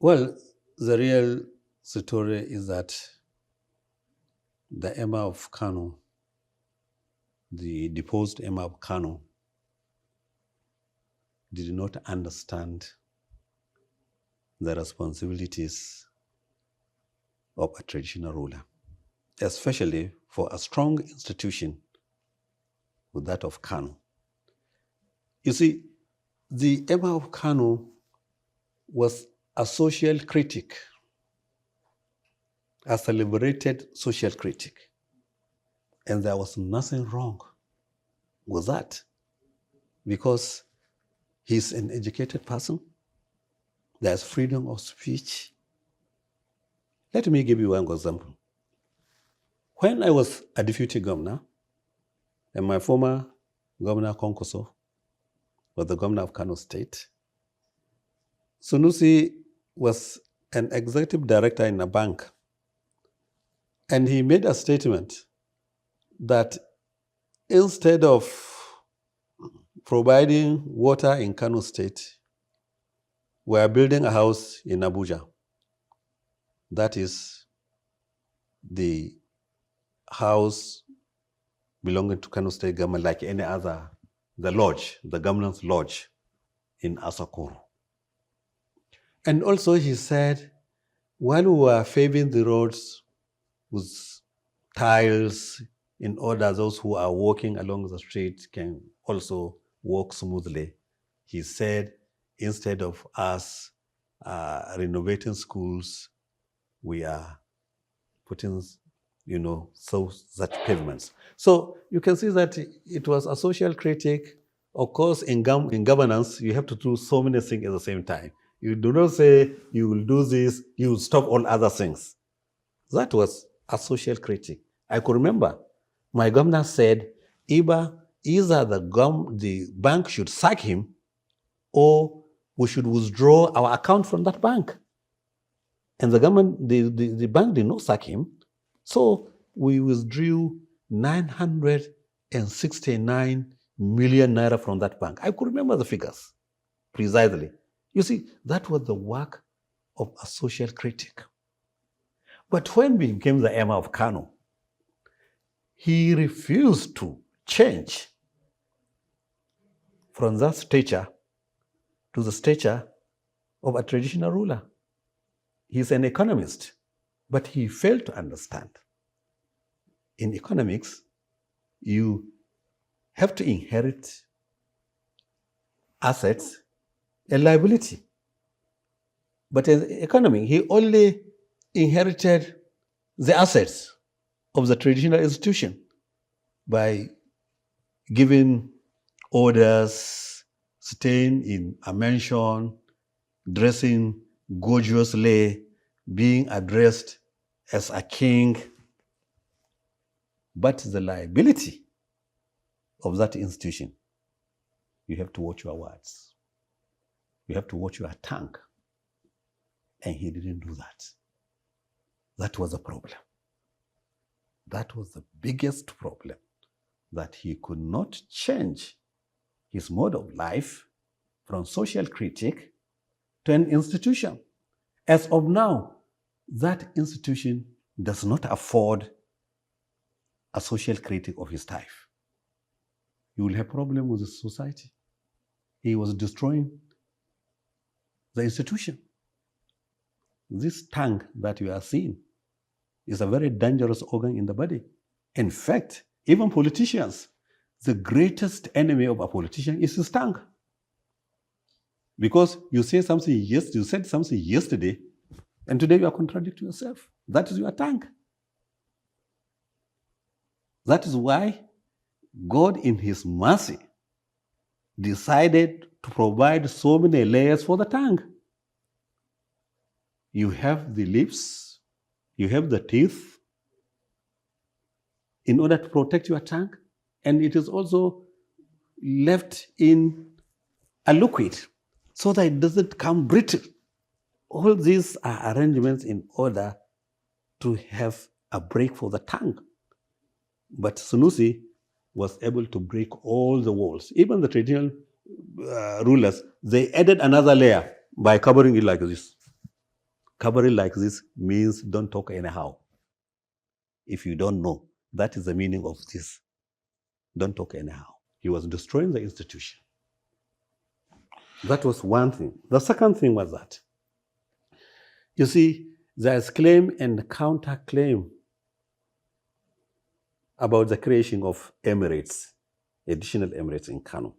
Well, the real story is that the Emir of Kano, the deposed Emir of Kano, did not understand the responsibilities of a traditional ruler, especially for a strong institution with that of Kano. You see, the Emir of Kano was a social critic, a celebrated social critic. And there was nothing wrong with that because he's an educated person. There's freedom of speech. Let me give you one example. When I was a deputy governor, and my former governor, Konkoso, was the governor of Kano State, Sanusi was an executive director in a bank. And he made a statement that instead of providing water in Kano State, we are building a house in Abuja. That is the house belonging to Kano State government, like any other, the lodge, the governance lodge in Asakoro. And also he said, while we were paving the roads with tiles in order those who are walking along the street can also walk smoothly, he said, instead of us renovating schools, we are putting, such pavements. So you can see that it was a social critic. Of course, in governance, you have to do so many things at the same time. You do not say you will do this, you will stop all other things. That was a social critic. I could remember my governor said either the bank should sack him or we should withdraw our account from that bank. And the government, the bank did not sack him. So we withdrew 969 million naira from that bank. I could remember the figures precisely. You see, that was the work of a social critic. But when we became the Emir of Kano, he refused to change from that stature to the stature of a traditional ruler. He's an economist, but he failed to understand. In economics, you have to inherit assets and liability. But in economy, he only inherited the assets of the traditional institution by giving orders, staying in a mansion, dressing gorgeously, being addressed as a king. But the liability of that institution, you have to watch your words. You have to watch your tongue. And he didn't do that. That was a problem. That was the biggest problem, that he could not change his mode of life from social critic to an institution. As of now, that institution does not afford a social critic of his type. You will have problem with the society. He was destroying the institution. This tongue that you are seeing is a very dangerous organ in the body. In fact, even politicians, the greatest enemy of a politician is his tongue. Because you said something yesterday, and today you are contradicting yourself. That is your tongue. That is why God, in his mercy, decided to provide so many layers for the tongue. You have the lips, you have the teeth in order to protect your tongue, and it is also left in a liquid so that it doesn't come brittle. All these are arrangements in order to have a break for the tongue. But Sanusi was able to break all the walls. Even the traditional rulers, they added another layer by covering it like this. covering like this means don't talk anyhow. If you don't know, that is the meaning of this. Don't talk anyhow. He was destroying the institution. That was one thing. The second thing was that, you see, there is claim and counterclaim about the creation of emirates, additional emirates in Kano.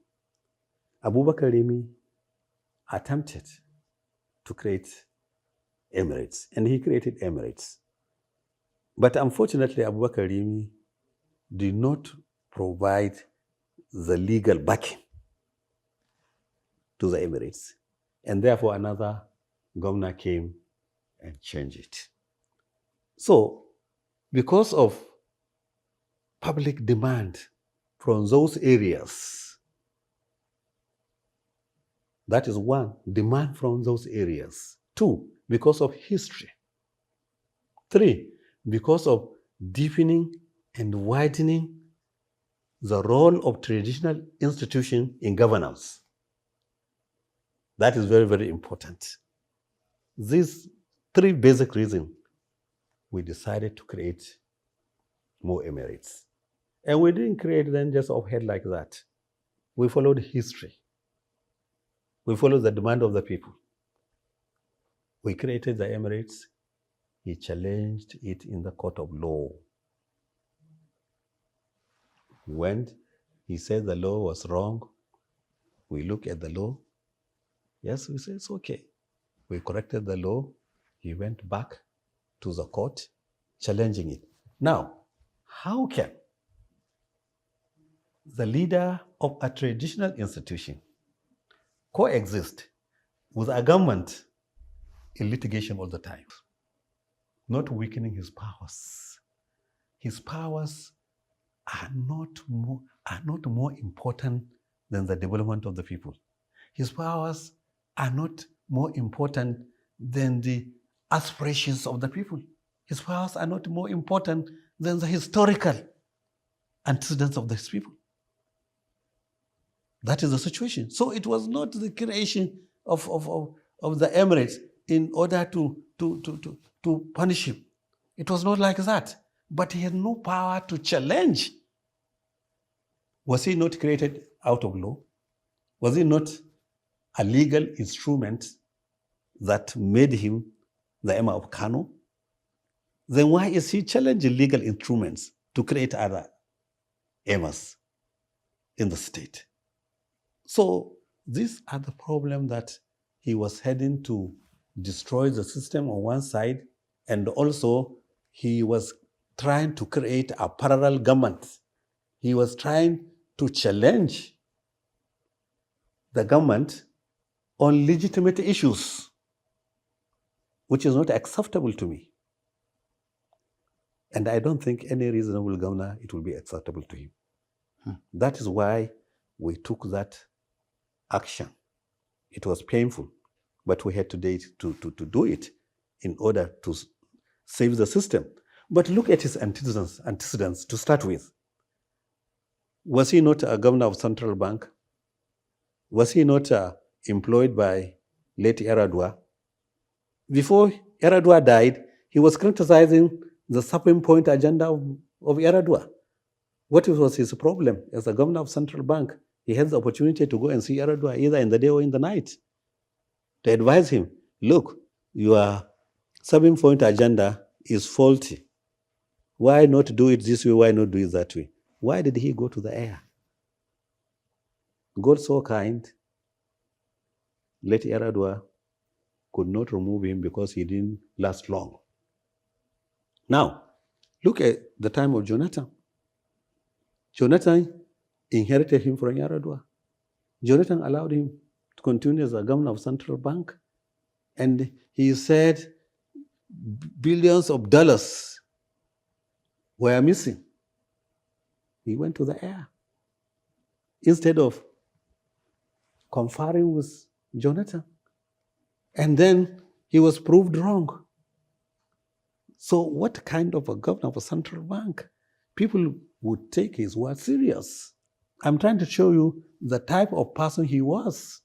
Abubakar Rimi attempted to create emirates, and he created emirates. But unfortunately, Abubakar Rimi did not provide the legal backing to the emirates. And therefore, another governor came and changed it. So, because of public demand from those areas, that is one, demand from those areas. Two, because of history. Three, because of deepening and widening the role of traditional institution in governance. That is very, very important. These three basic reasons, we decided to create more emirates. And we didn't create them just off head like that. We followed history. We followed the demand of the people. We created the emirates. He challenged it in the court of law. When he said the law was wrong, we look at the law. Yes, we say it's okay. We corrected the law. He went back to the court, challenging it. Now, how can the leader of a traditional institution coexist with a government in litigation all the time, not weakening his powers? His powers are not more important than the development of the people. His powers are not more important than the aspirations of the people. His powers are not more important than the historical antecedents of these people. That is the situation. So it was not the creation of the emirates in order to punish him. It was not like that. But he had no power to challenge. Was he not created out of law? Was he not a legal instrument that made him the Emir of Kano? Then why is he challenging legal instruments to create other emirs in the state? So these are the problems that he was heading to destroy the system on one side, and also he was trying to create a parallel government. He was trying to challenge the government on legitimate issues, which is not acceptable to me. And I don't think any reasonable governor, it will be acceptable to him. That is why we took that action. It was painful, but we had to do it in order to save the system. But look at his antecedents to start with. Was he not a governor of Central Bank? Was he not employed by late Yaradua? Before Yaradua died, he was criticizing the Supreme Point agenda of Yaradua. What was his problem? As a governor of Central Bank, he had the opportunity to go and see Yaradua either in the day or in the night to advise him, look, your Supreme Point agenda is faulty. Why not do it this way? Why not do it that way? Why did he go to the air? God so kind, late Yaradua could not remove him because he didn't last long. Now, look at the time of Jonathan. Jonathan inherited him from Yaradua. Jonathan allowed him to continue as a governor of Central Bank. And he said billions of dollars were missing. He went to the air instead of conferring with Jonathan. And then he was proved wrong. So what kind of a governor of a central bank? People would take his word serious. I'm trying to show you the type of person he was.